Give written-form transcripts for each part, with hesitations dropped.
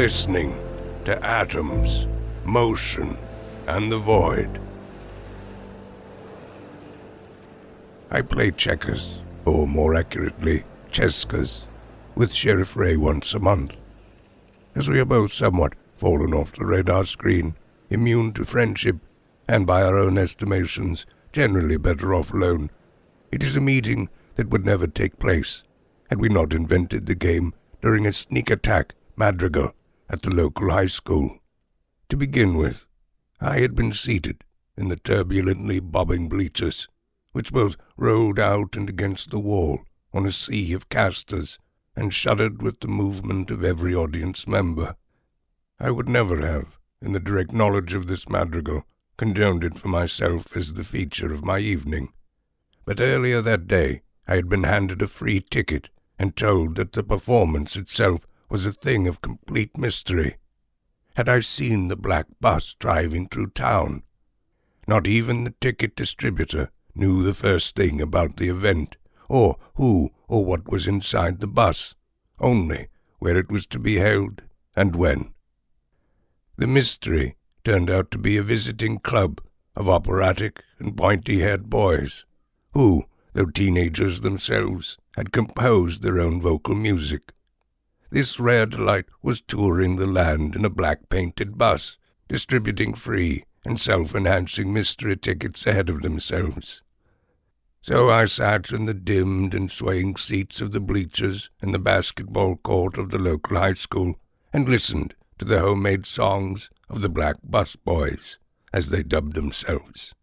listening to atoms, motion, and the void. I play checkers, or more accurately, Chesskers, with Sheriff Ray once a month. As we are both somewhat fallen off the radar screen, immune to friendship, and by our own estimations, generally better off alone, it is a meeting that would never take place had we not invented the game during a sneak attack madrigal at the local high school. To begin with, I had been seated in the turbulently bobbing bleachers, which both rolled out and against the wall on a sea of casters and shuddered with the movement of every audience member. I would never have, in the direct knowledge of this madrigal, condoned it for myself as the feature of my evening. But earlier that day I had been handed a free ticket and told that the performance itself was a thing of complete mystery. Had I seen the black bus driving through town? Not even the ticket distributor knew the first thing about the event, or who or what was inside the bus, only where it was to be held and when. The mystery turned out to be a visiting club of operatic and pointy-haired boys, who, though teenagers themselves, had composed their own vocal music. This rare delight was touring the land in a black-painted bus, distributing free and self-enhancing mystery tickets ahead of themselves. So I sat in the dimmed and swaying seats of the bleachers in the basketball court of the local high school and listened to the homemade songs of the Black Bus Boys, as they dubbed themselves.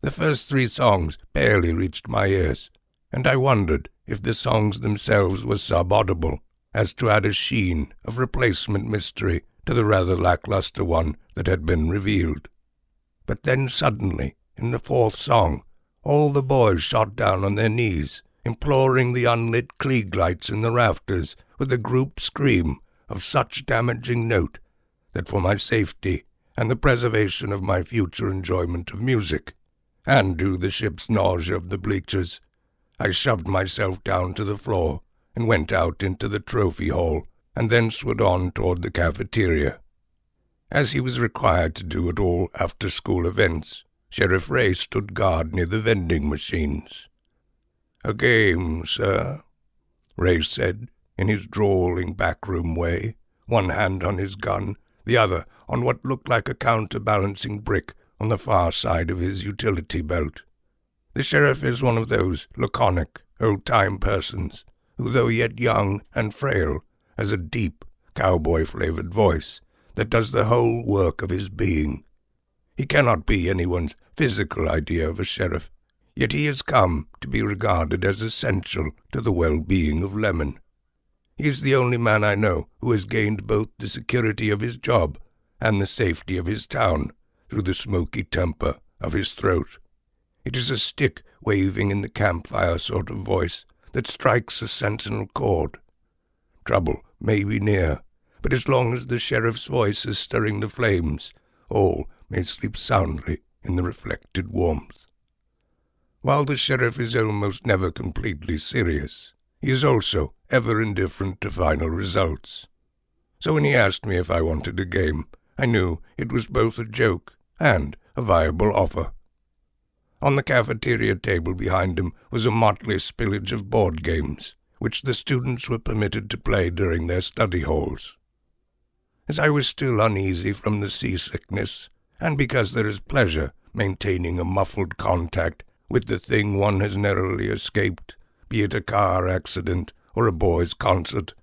The first 3 songs barely reached my ears, and I wondered if the songs themselves were sub-audible, as to add a sheen of replacement mystery to the rather lackluster one that had been revealed. But then suddenly, in the 4th song, all the boys shot down on their knees, imploring the unlit Klieg lights in the rafters with a group scream of such damaging note that for my safety and the preservation of my future enjoyment of music, and to the ship's nausea of the bleachers, I shoved myself down to the floor and went out into the trophy hall and thence went on toward the cafeteria. As he was required to do at all after-school events, Sheriff Ray stood guard near the vending machines. "A game, sir," Ray said, in his drawling backroom way, one hand on his gun, the other on what looked like a counterbalancing brick on the far side of his utility belt. The sheriff is one of those laconic, old-time persons who, though yet young and frail, has a deep, cowboy-flavored voice that does the whole work of his being. He cannot be anyone's physical idea of a sheriff, yet he has come to be regarded as essential to the well-being of Lemon. He is the only man I know who has gained both the security of his job and the safety of his town through the smoky temper of his throat. It is a stick waving in the campfire sort of voice that strikes a sentinel chord. Trouble may be near, but as long as the sheriff's voice is stirring the flames, all may sleep soundly in the reflected warmth. While the sheriff is almost never completely serious, he is also ever indifferent to final results. So when he asked me if I wanted a game, I knew it was both a joke and a viable offer. On the cafeteria table behind him was a motley spillage of board games, which the students were permitted to play during their study halls. As I was still uneasy from the seasickness, and because there is pleasure maintaining a muffled contact with the thing one has narrowly escaped, be it a car accident or a boys' concert,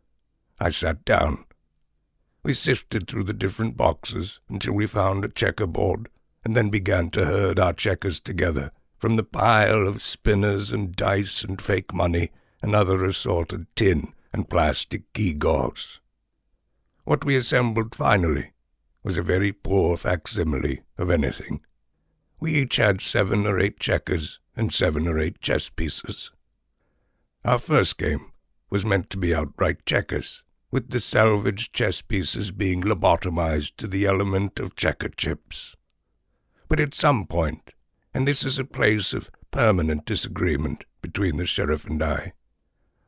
I sat down. We sifted through the different boxes until we found a checkerboard, and then began to herd our checkers together from the pile of spinners and dice and fake money and other assorted tin and plastic gewgaws. What we assembled finally was a very poor facsimile of anything. We each had 7 or 8 checkers and 7 or 8 chess pieces. Our first game was meant to be outright checkers, with the salvaged chess pieces being lobotomized to the element of checker chips. But at some point, and this is a place of permanent disagreement between the sheriff and I,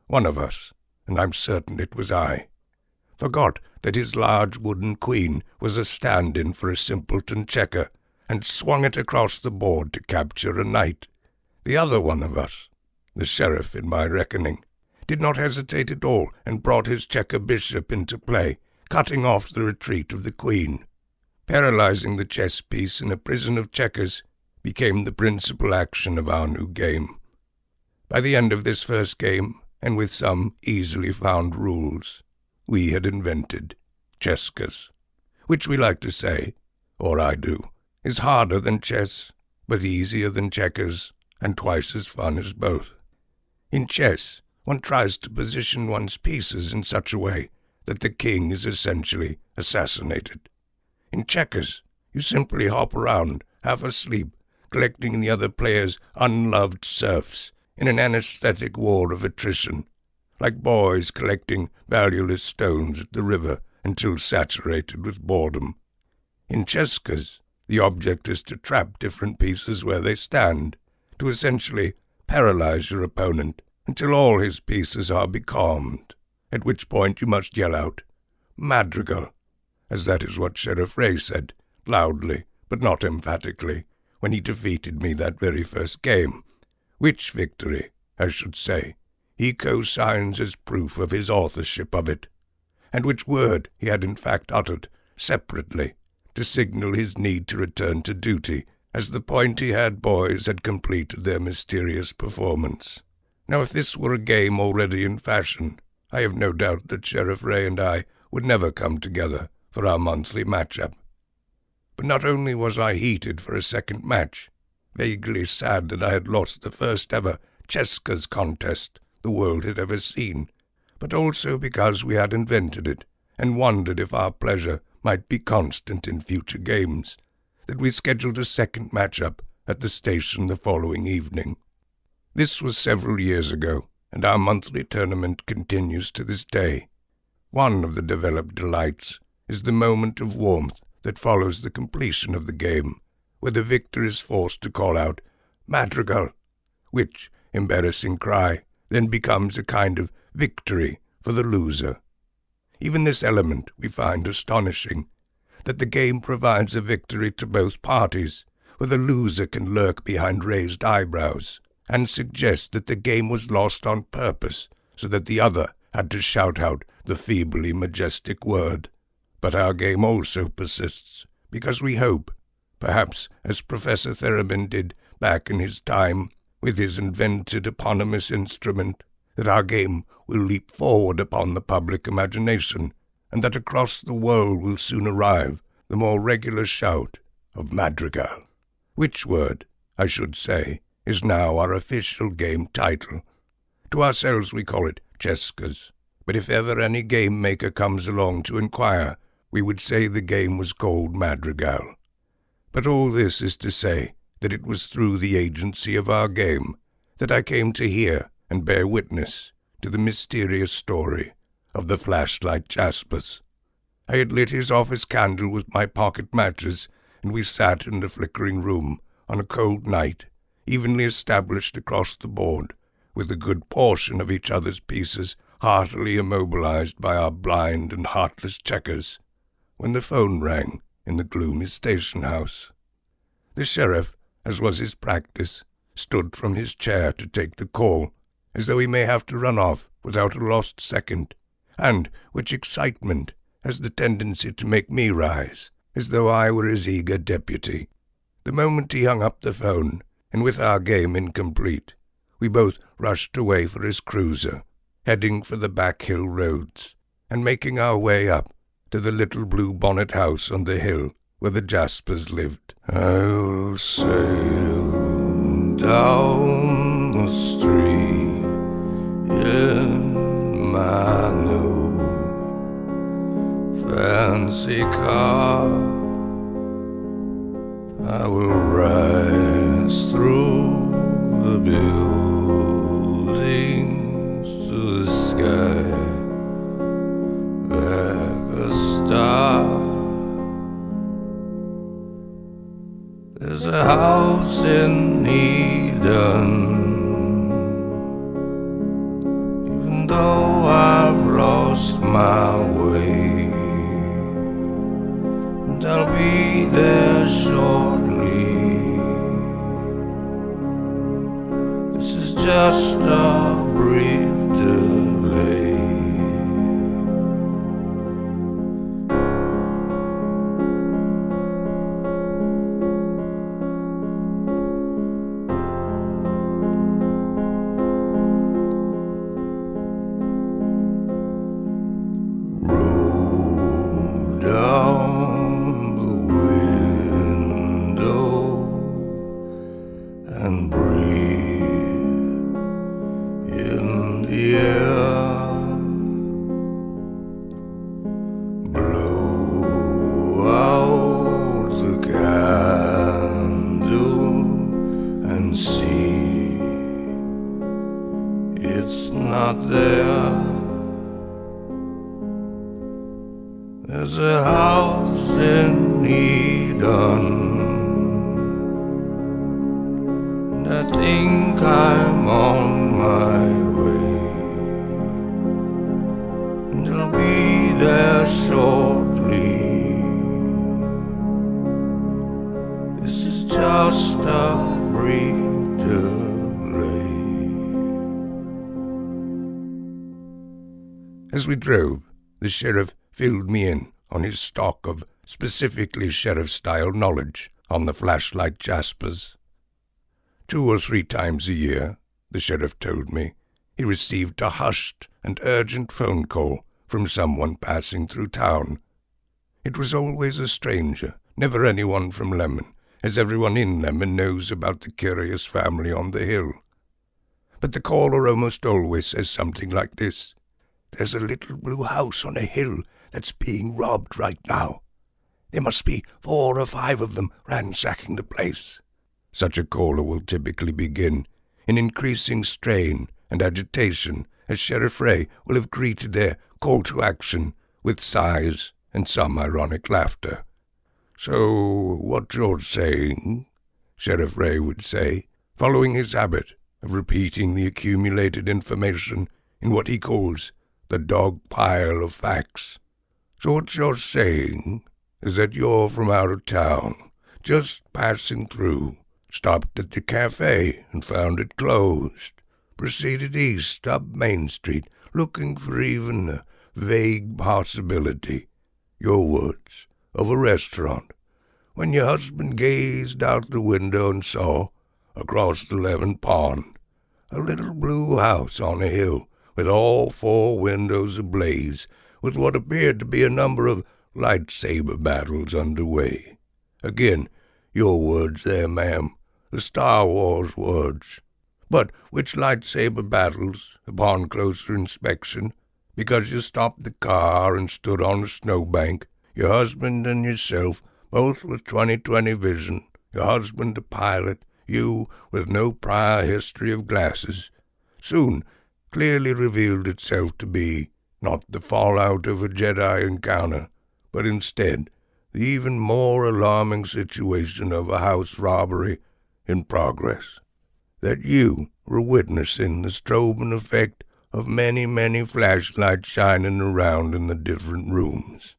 one of us, and I'm certain it was I, forgot that his large wooden queen was a stand-in for a simpleton checker, and swung it across the board to capture a knight. The other one of us, the sheriff in my reckoning, did not hesitate at all and brought his checker bishop into play, cutting off the retreat of the queen. Paralyzing the chess piece in a prison of checkers became the principal action of our new game. By the end of this first game, and with some easily found rules, we had invented Chesskers, which we like to say, or I do, is harder than chess, but easier than checkers, and twice as fun as both. In chess, one tries to position one's pieces in such a way that the king is essentially assassinated. In checkers, you simply hop around, half asleep, collecting the other player's unloved serfs in an anesthetic war of attrition, like boys collecting valueless stones at the river until saturated with boredom. In Chesskers, the object is to trap different pieces where they stand, to essentially paralyze your opponent until all his pieces are becalmed, at which point you must yell out, "Madrigal," as that is what Sheriff Ray said, loudly but not emphatically, when he defeated me that very first game, which victory, I should say, he co-signs as proof of his authorship of it, and which word he had in fact uttered separately to signal his need to return to duty as the pointy-haired boys had completed their mysterious performance. Now, if this were a game already in fashion, I have no doubt that Sheriff Ray and I would never come together for our monthly match-up. But not only was I heated for a second match, vaguely sad that I had lost the first-ever Chesskers contest the world had ever seen, but also because we had invented it, and wondered if our pleasure might be constant in future games, that we scheduled a second match-up at the station the following evening. This was several years ago, and our monthly tournament continues to this day. One of the developed delights is the moment of warmth that follows the completion of the game, where the victor is forced to call out, "Madrigal," which embarrassing cry then becomes a kind of victory for the loser. Even this element we find astonishing, that the game provides a victory to both parties, where the loser can lurk behind raised eyebrows and suggest that the game was lost on purpose so that the other had to shout out the feebly majestic word. But our game also persists, because we hope, perhaps as Professor Theremin did back in his time with his invented eponymous instrument, that our game will leap forward upon the public imagination, and that across the world will soon arrive the more regular shout of Madrigal, which word, I should say, is now our official game title. To ourselves we call it Chesskers, but if ever any game maker comes along to inquire, we would say the game was called Madrigal. But all this is to say that it was through the agency of our game that I came to hear and bear witness to the mysterious story of the Flashlight Jaspers. I had lit his office candle with my pocket matches, and we sat in the flickering room on a cold night, evenly established across the board, with a good portion of each other's pieces heartily immobilized by our blind and heartless checkers, when the phone rang in the gloomy station house. The sheriff, as was his practice, stood from his chair to take the call, as though he may have to run off without a lost second, and which excitement has the tendency to make me rise, as though I were his eager deputy. The moment he hung up the phone, and with our game incomplete, we both rushed away for his cruiser, heading for the back hill roads, and making our way up to the little blue bonnet house on the hill where the Jaspers lived. I'll sail down the street in my new fancy car. I will rise through the buildings to the sky like a star. There's a house in Eden, even though I've lost my way. be there shortly. This is just a brief delay. Roll down the window and breathe in the air. Blow out the candle and see it's not there. There's a house in Eden, and I think I'm on my way, and I'll be there shortly. This is just a brief delay. As we drove, the sheriff filled me in on his stock of specifically sheriff-style knowledge on the Flashlight Jaspers. 2 or 3 times a year, the sheriff told me, he received a hushed and urgent phone call from someone passing through town. It was always a stranger, never anyone from Lemon, as everyone in Lemon knows about the curious family on the hill. But the caller almost always says something like this: "There's a little blue house on a hill that's being robbed right now. There must be 4 or 5 of them ransacking the place." Such a caller will typically begin in increasing strain and agitation, as Sheriff Ray will have greeted their call to action with sighs and some ironic laughter. "So, what you're saying," Sheriff Ray would say, following his habit of repeating the accumulated information in what he calls the dog pile of facts. "So what you're saying is that you're from out of town, just passing through, stopped at the cafe and found it closed, proceeded east up Main Street, looking for even a vague possibility, your words, of a restaurant, when your husband gazed out the window and saw, across the Lemon Pond, a little blue house on a hill, with all 4 windows ablaze, with what appeared to be a number of lightsaber battles underway. Again, your words there, ma'am, the Star Wars words. But which lightsaber battles, upon closer inspection, because you stopped the car and stood on a snowbank, your husband and yourself, both with 20/20 vision, your husband a pilot, you with no prior history of glasses, soon clearly revealed itself to be not the fallout of a Jedi encounter, but instead the even more alarming situation of a house robbery in progress. That you were witnessing the strobing effect of many, many flashlights shining around in the different rooms.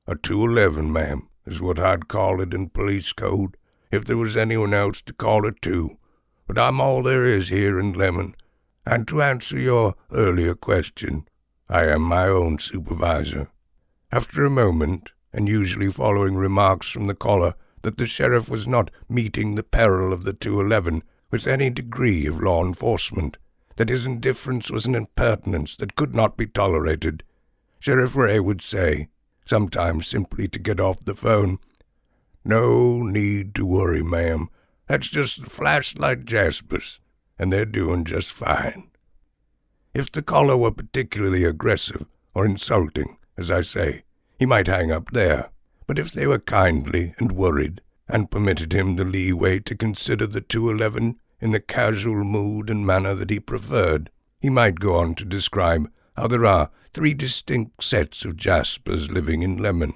A 211, ma'am, is what I'd call it in police code, if there was anyone else to call it too. But I'm all there is here in Lemon, and to answer your earlier question, I am my own supervisor." After a moment, and usually following remarks from the caller that the sheriff was not meeting the peril of the 211 with any degree of law enforcement, that his indifference was an impertinence that could not be tolerated, Sheriff Ray would say, sometimes simply to get off the phone, "No need to worry, ma'am. That's just the Flashlight Jaspers, and they're doing just fine." If the caller were particularly aggressive or insulting, as I say, he might hang up there. But if they were kindly and worried, and permitted him the leeway to consider the 211 in the casual mood and manner that he preferred, he might go on to describe how there are 3 distinct sets of Jaspers living in Lemon: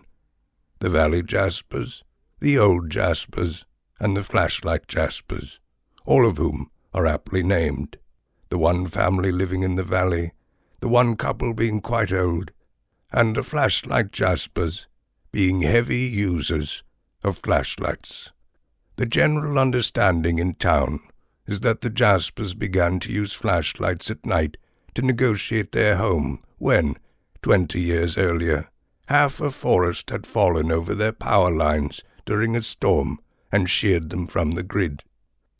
the Valley Jaspers, the Old Jaspers, and the Flashlight Jaspers, all of whom are aptly named. The one family living in the valley, the one couple being quite old, and the Flashlight Jaspers being heavy users of flashlights. The general understanding in town is that the Jaspers began to use flashlights at night to negotiate their home when, 20 years earlier, half a forest had fallen over their power lines during a storm and sheared them from the grid.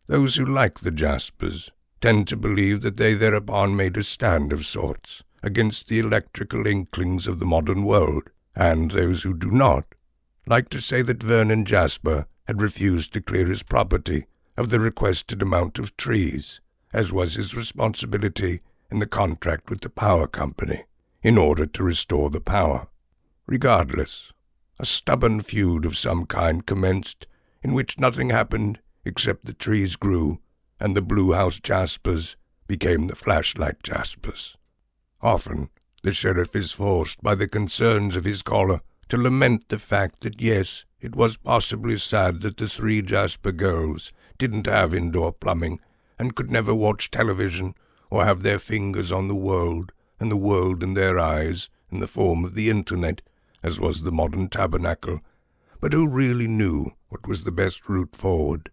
Those who like the Jaspers tend to believe that they thereupon made a stand of sorts against the electrical inklings of the modern world, and those who do not like to say that Vernon Jasper had refused to clear his property of the requested amount of trees, as was his responsibility in the contract with the power company, in order to restore the power. Regardless, a stubborn feud of some kind commenced, in which nothing happened except the trees grew, and the Blue House Jaspers became the Flashlight Jaspers. Often, the sheriff is forced by the concerns of his caller to lament the fact that yes, it was possibly sad that the 3 Jasper girls didn't have indoor plumbing and could never watch television or have their fingers on the world and the world in their eyes in the form of the internet, as was the modern tabernacle, but who really knew what was the best route forward.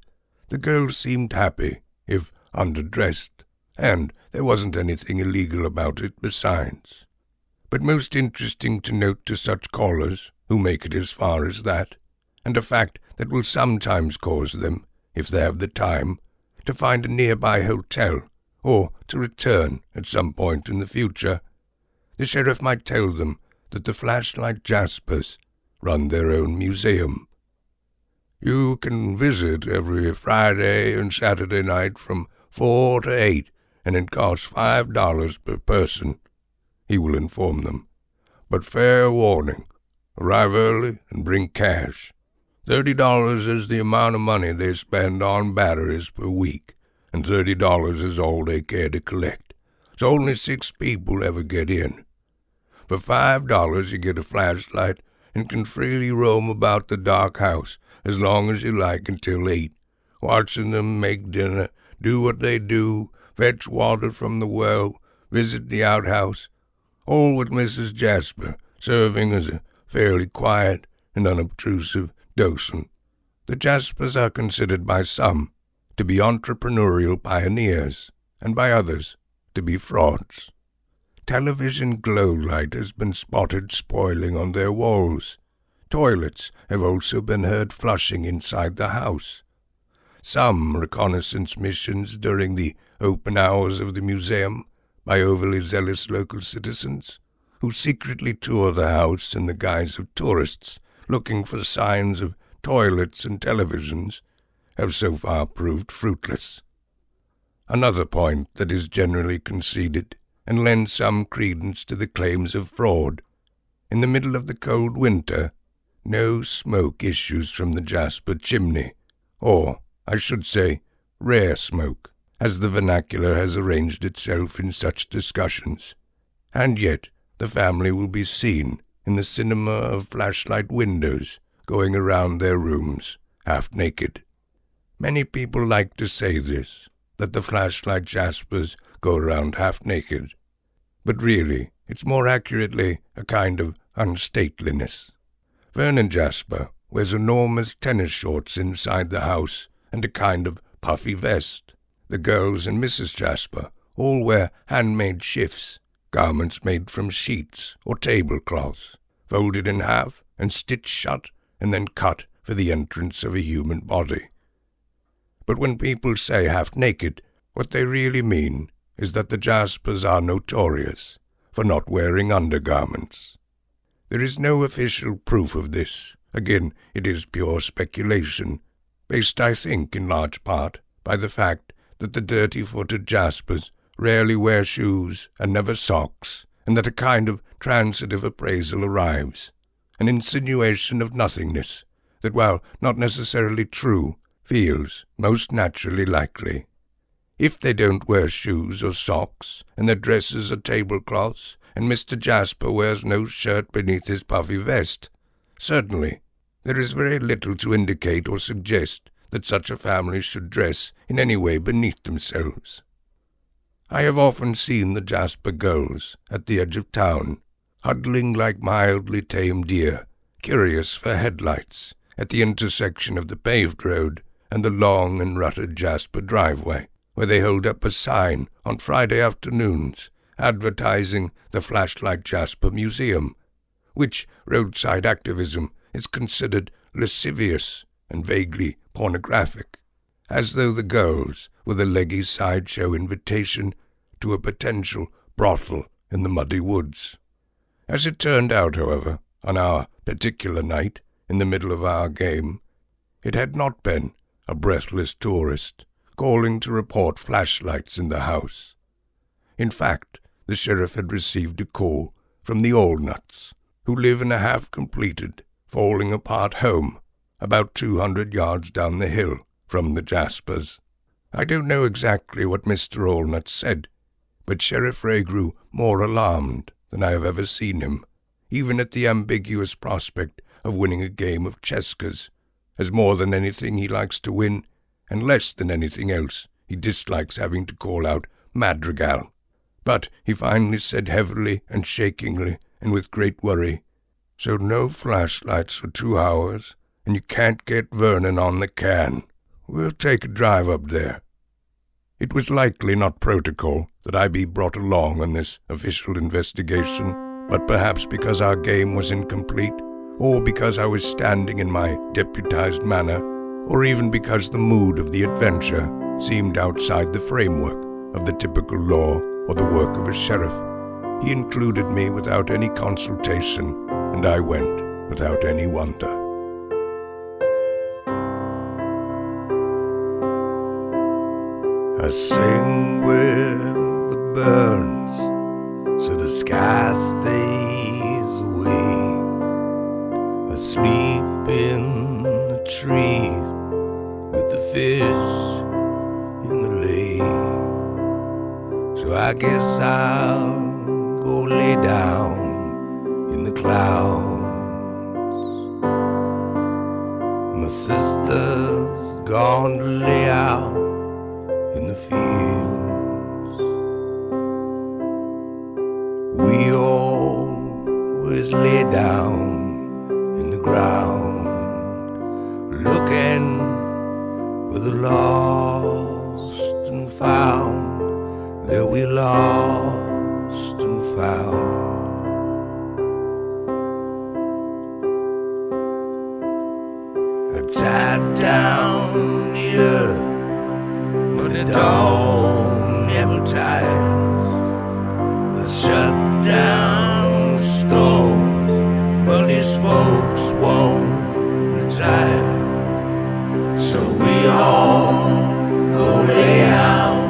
The girls seemed happy, if underdressed, and there wasn't anything illegal about it besides. But most interesting to note to such callers, who make it as far as that, and a fact that will sometimes cause them, if they have the time, to find a nearby hotel, or to return at some point in the future, the sheriff might tell them that the Flashlight Jaspers run their own museum. You can visit every Friday and Saturday night from 4 to 8, and it costs $5 per person, he will inform them. But fair warning, arrive early and bring cash. $30 is the amount of money they spend on batteries per week, and $30 is all they care to collect, so only 6 people ever get in. For $5 you get a flashlight and can freely roam about the dark house as long as you like until 8, watching them make dinner, do what they do, fetch water from the well, visit the outhouse, all with Mrs. Jasper serving as a fairly quiet and unobtrusive docent. The Jaspers are considered by some to be entrepreneurial pioneers, and by others to be frauds. Television glow light has been spotted spoiling on their walls. Toilets have also been heard flushing inside the house. Some reconnaissance missions during the open hours of the museum by overly zealous local citizens, who secretly tour the house in the guise of tourists looking for signs of toilets and televisions, have so far proved fruitless. Another point that is generally conceded and lends some credence to the claims of fraud. In the middle of the cold winter, no smoke issues from the Jasper chimney, or, I should say, rare smoke, as the vernacular has arranged itself in such discussions. And yet the family will be seen in the cinema of flashlight windows, going around their rooms, half naked. Many people like to say this, that the Flashlight Jaspers go around half naked, but really it's more accurately a kind of unstateliness. Vernon Jasper wears enormous tennis shorts inside the house and a kind of puffy vest. The girls and Mrs. Jasper all wear handmade shifts, garments made from sheets or tablecloths, folded in half and stitched shut and then cut for the entrance of a human body. But when people say half-naked, what they really mean is that the Jaspers are notorious for not wearing undergarments. There is no official proof of this. Again, it is pure speculation, based, I think, in large part by the fact that the dirty-footed Jaspers rarely wear shoes and never socks, and that a kind of transitive appraisal arrives, an insinuation of nothingness that, while not necessarily true, feels most naturally likely. If they don't wear shoes or socks, and their dresses are tablecloths, and Mr. Jasper wears no shirt beneath his puffy vest, certainly there is very little to indicate or suggest that such a family should dress in any way beneath themselves. I have often seen the Jasper girls at the edge of town, huddling like mildly tame deer, curious for headlights, at the intersection of the paved road and the long and rutted Jasper driveway, where they hold up a sign on Friday afternoons advertising the Flashlight Jasper Museum, which roadside activism is considered lascivious and vaguely pornographic, as though the girls were the leggy sideshow invitation to a potential brothel in the muddy woods. As it turned out, however, on our particular night, in the middle of our game, it had not been a breathless tourist calling to report flashlights in the house. In fact, the sheriff had received a call from the Allnuts, who live in a half-completed, falling-apart home about 200 yards down the hill from the Jaspers. I don't know exactly what Mr. Allnut said, but Sheriff Ray grew more alarmed than I have ever seen him, even at the ambiguous prospect of winning a game of Chesskers, as more than anything he likes to win, and less than anything else he dislikes having to call out Madrigal. But he finally said heavily and shakingly, and with great worry, "So no flashlights for 2 hours, and you can't get Vernon on the can. We'll take a drive up there." It was likely not protocol that I be brought along on this official investigation, but perhaps because our game was incomplete, or because I was standing in my deputized manner, or even because the mood of the adventure seemed outside the framework of the typical law or the work of a sheriff, he included me without any consultation, and I went without any wonder. I sing with the birds, so the sky stays away. I sleep in the trees with the fish in the lake. So I guess I'll go lay down in the clouds. My sister's gone to lay out in the fields. We always lay down in the ground, looking for the lost and found, that we lost and found. I tied down the earth, but the dog never tires. I shut down the stores, but these folks won't retire. So we all go lay out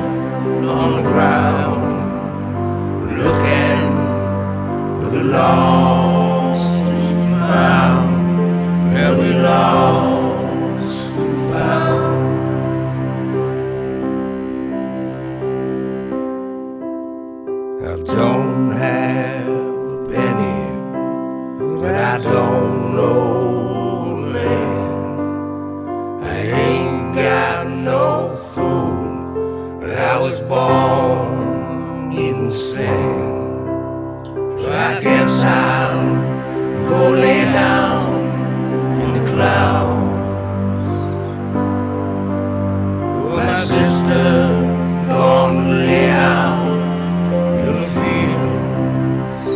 on the ground, looking for the lost and found, that we lost and found. I don't have a penny, but I don't know a man. I ain't got no food, but I was born in the sand. So I guess I'll go lay down in the clouds. My sister's gonna lay out in the fields.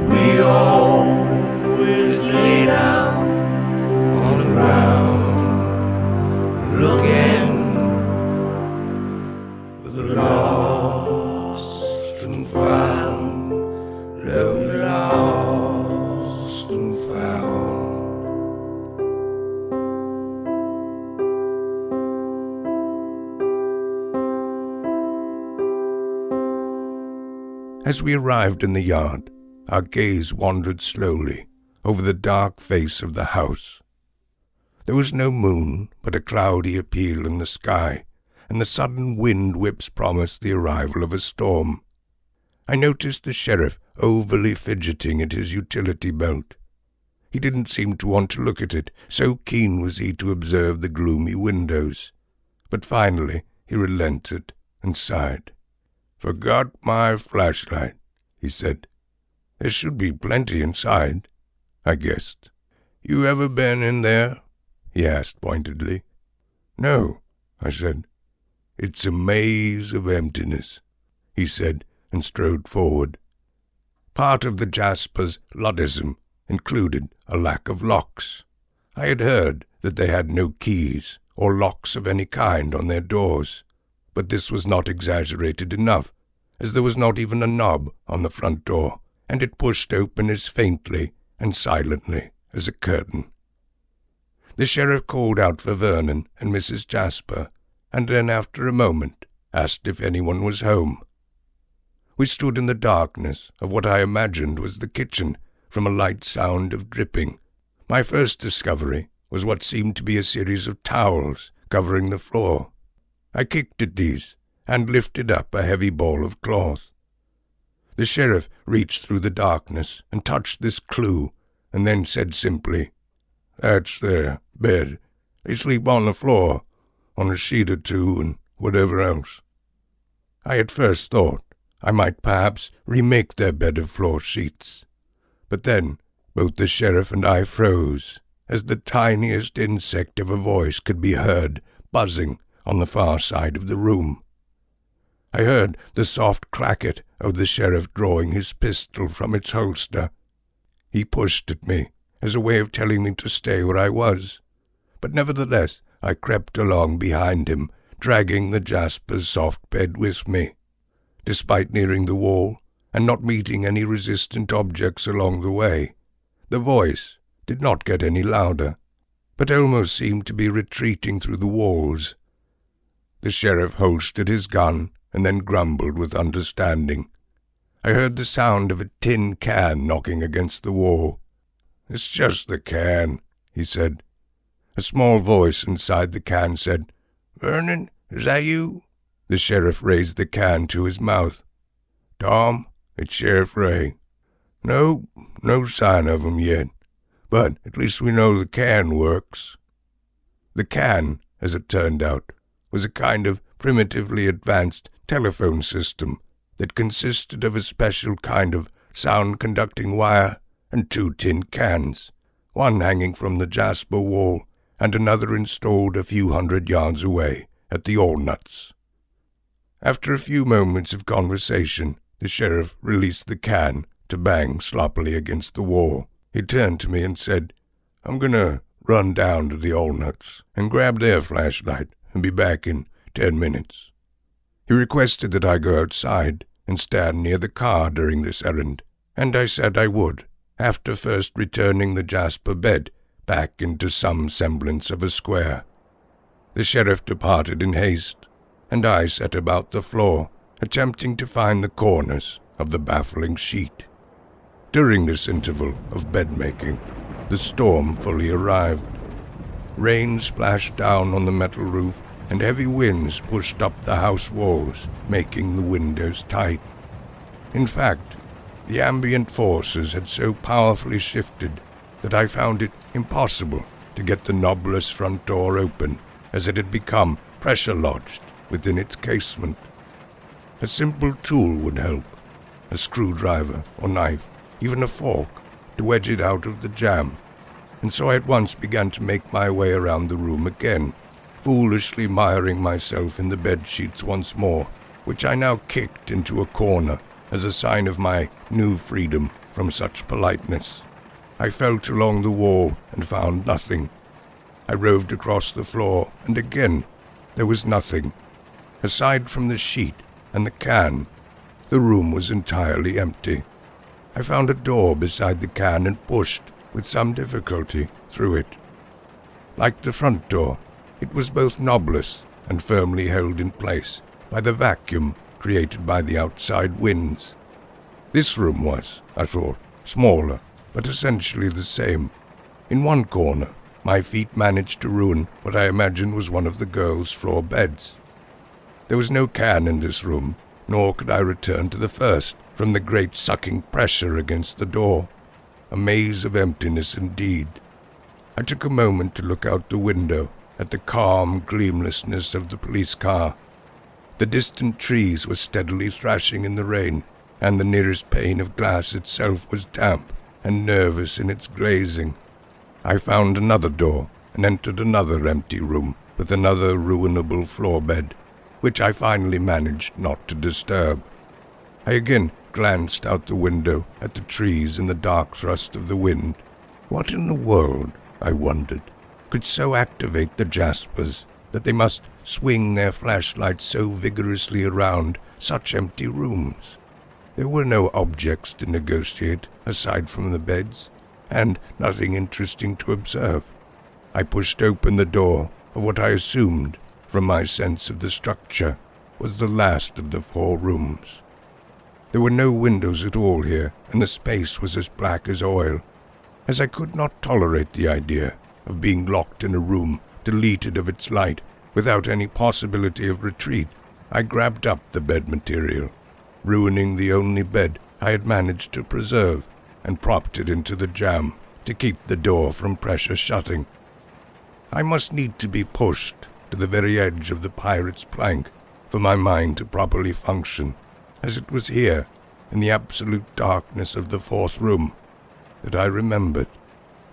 We always lay down on the ground, looking for the lost and found, that we lost and found. As we arrived in the yard, our gaze wandered slowly over the dark face of the house. There was no moon, but a cloudy appeal in the sky, and the sudden wind whips promised the arrival of a storm. I noticed the sheriff overly fidgeting at his utility belt. He didn't seem to want to look at it, so keen was he to observe the gloomy windows. But finally he relented and sighed. "Forgot my flashlight," he said. "There should be plenty inside," I guessed. You ever been in there?" he asked pointedly. "No," I said. "It's a maze of emptiness," he said, and strode forward. Part of the Jaspers' Luddism included a lack of locks. I had heard that they had no keys or locks of any kind on their doors, but this was not exaggerated enough, as there was not even a knob on the front door, and it pushed open as faintly and silently as a curtain. The sheriff called out for Vernon and Mrs. Jasper, and then after a moment asked if anyone was home. We stood in the darkness of what I imagined was the kitchen, from a light sound of dripping. My first discovery was what seemed to be a series of towels covering the floor. I kicked at these and lifted up a heavy ball of cloth. The sheriff reached through the darkness and touched this clue, and then said simply, "That's their bed. They sleep on the floor, on a sheet or two and whatever else." I at first thought I might perhaps remake their bed of floor sheets, but then both the sheriff and I froze, as the tiniest insect of a voice could be heard buzzing on the far side of the room. I heard the soft clacket of the sheriff drawing his pistol from its holster. He pushed at me as a way of telling me to stay where I was, but nevertheless I crept along behind him, dragging the Jaspers' soft bed with me. Despite nearing the wall and not meeting any resistant objects along the way, the voice did not get any louder, but almost seemed to be retreating through the walls. The sheriff holstered his gun and then grumbled with understanding. I heard the sound of a tin can knocking against the wall. "It's just the can," he said. A small voice inside the can said, "Vernon, is that you?" The sheriff raised the can to his mouth. "Tom, it's Sheriff Ray." "No sign of him yet, but at least we know the can works." The can, as it turned out, was a kind of primitively advanced telephone system that consisted of a special kind of sound-conducting wire and 2 tin cans, one hanging from the Jasper wall and another installed a few hundred yards away at the Allnuts. After a few moments of conversation, the sheriff released the can to bang sloppily against the wall. He turned to me and said, "I'm going to run down to the Allnuts and grab their flashlight and be back in 10 minutes. He requested that I go outside and stand near the car during this errand, and I said I would, after first returning the Jasper bed back into some semblance of a square. The sheriff departed in haste, and I set about the floor, attempting to find the corners of the baffling sheet. During this interval of bed-making, the storm fully arrived. Rain splashed down on the metal roof, and heavy winds pushed up the house walls, making the windows tight. In fact, the ambient forces had so powerfully shifted that I found it impossible to get the knobless front door open, as it had become pressure-lodged within its casement. A simple tool would help, a screwdriver or knife, even a fork, to wedge it out of the jam, and so I at once began to make my way around the room again, foolishly miring myself in the bedsheets once more, which I now kicked into a corner as a sign of my new freedom from such politeness. I felt along the wall and found nothing. I roved across the floor, and again there was nothing. Aside from the sheet and the can, the room was entirely empty. I found a door beside the can and pushed, with some difficulty, through it. Like the front door, it was both knobless and firmly held in place by the vacuum created by the outside winds. This room was, I thought, smaller, but essentially the same. In one corner, my feet managed to ruin what I imagined was one of the girls' floor beds. There was no can in this room, nor could I return to the first, from the great sucking pressure against the door. A maze of emptiness indeed. I took a moment to look out the window at the calm gleamlessness of the police car. The distant trees were steadily thrashing in the rain, and the nearest pane of glass itself was damp and nervous in its glazing. I found another door and entered another empty room with another ruinable floor bed, which I finally managed not to disturb. I again glanced out the window at the trees in the dark thrust of the wind. What in the world, I wondered, could so activate the Jaspers that they must swing their flashlights so vigorously around such empty rooms? There were no objects to negotiate aside from the beds, and nothing interesting to observe. I pushed open the door of what I assumed, from my sense of the structure, was the last of the 4 rooms. There were no windows at all here, and the space was as black as oil. As I could not tolerate the idea of being locked in a room deleted of its light without any possibility of retreat, I grabbed up the bed material, ruining the only bed I had managed to preserve, and propped it into the jamb to keep the door from pressure shutting. I must need to be pushed to the very edge of the pirate's plank for my mind to properly function, as it was here, in the absolute darkness of the 4th room, that I remembered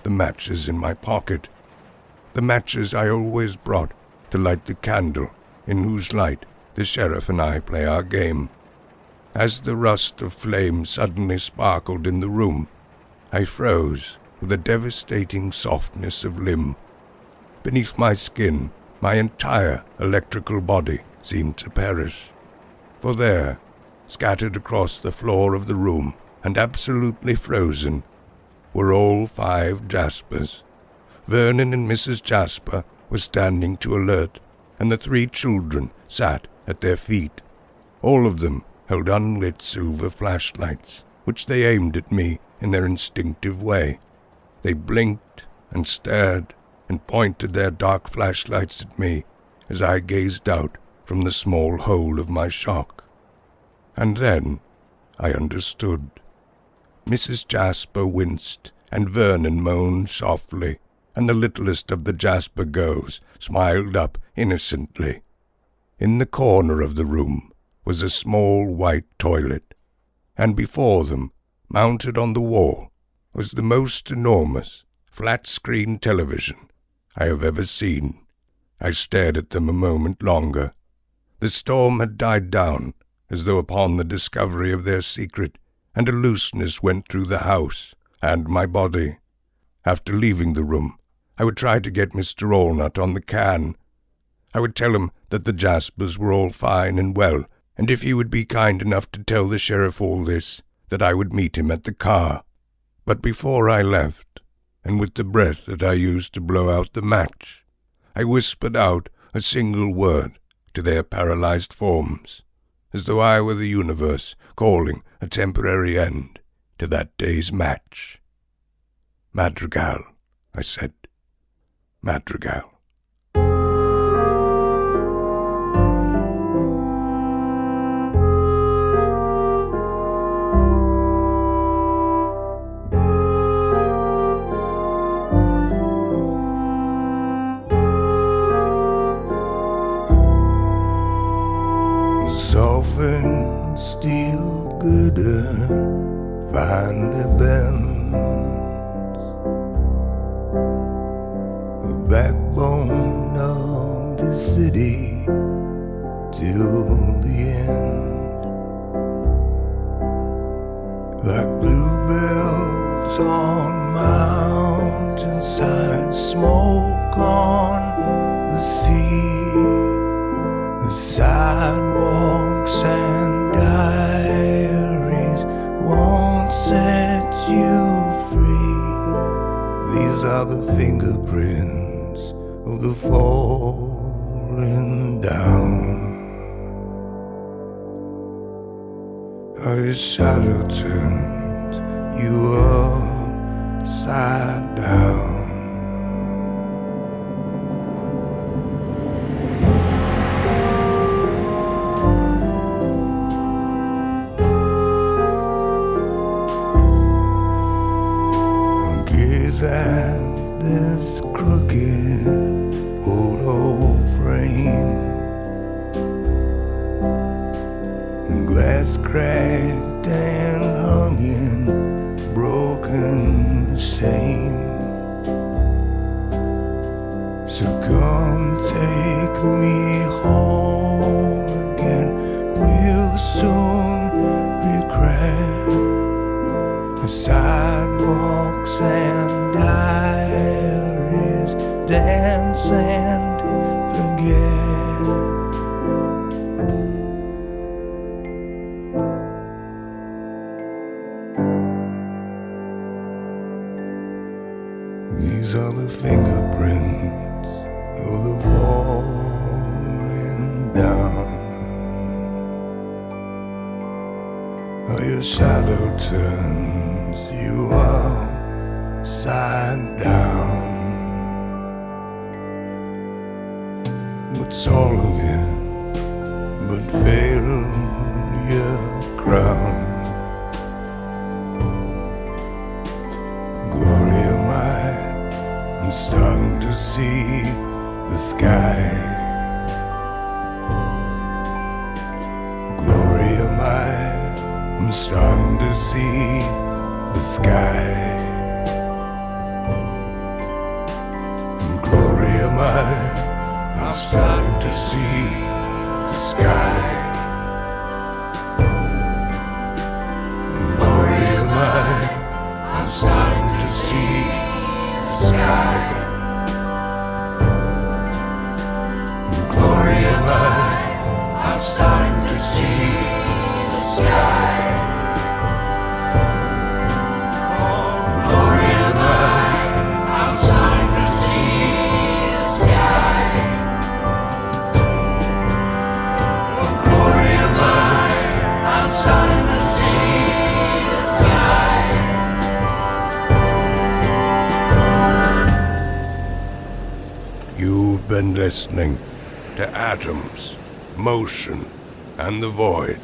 the matches in my pocket, the matches I always brought to light the candle in whose light the sheriff and I play our game. As the rust of flame suddenly sparkled in the room, I froze with a devastating softness of limb. Beneath my skin, my entire electrical body seemed to perish. For there, scattered across the floor of the room and absolutely frozen, were all 5 Jaspers. Vernon and Mrs. Jasper were standing to alert, and the 3 children sat at their feet. All of them held unlit silver flashlights, which they aimed at me in their instinctive way. They blinked and stared and pointed their dark flashlights at me as I gazed out from the small hole of my shock. And then I understood. Mrs. Jasper winced, and Vernon moaned softly, and the littlest of the Jasper girls smiled up innocently. In the corner of the room was a small white toilet, and before them, mounted on the wall, was the most enormous flat-screen television I have ever seen. I stared at them a moment longer. The storm had died down, as though upon the discovery of their secret, and a looseness went through the house and my body. After leaving the room, I would try to get Mr. Allnut on the can. I would tell him that the Jaspers were all fine and well, and if he would be kind enough to tell the sheriff all this, that I would meet him at the car. But before I left, and with the breath that I used to blow out the match, I whispered out a single word to their paralyzed forms, as though I were the universe calling a temporary end to that day's match. "Madrigal," I said. "Madrigal." Soften steel girder finely bends, the backbone of the city till the end. Like bluebells on mountainside, smoke on the sea, the sidewalks and diaries won't set you free. These are the fingerprints of the falling down. How your shadow turns you upside down. At this crooked photo frame, glass cracked and hung in broken shame. So come take me home again. We'll soon regret the sidewalks and diaries, dance and forget. These are the fingerprints of the falling down. How your shadow turns you upside down. What's all of it but failure crowned? Gloria, I'm starting to see the sky. Gloria, I'm starting to see the sky. Gloria, I'm starting to see the sky. Gloria, I'm starting to see the sky. Gloria, I'm starting to see the sky. Oh, Gloria, I'm starting to see the sky. Oh, Gloria, I'm starting to see the sky. You've been listening to Atoms, Motion, and the Void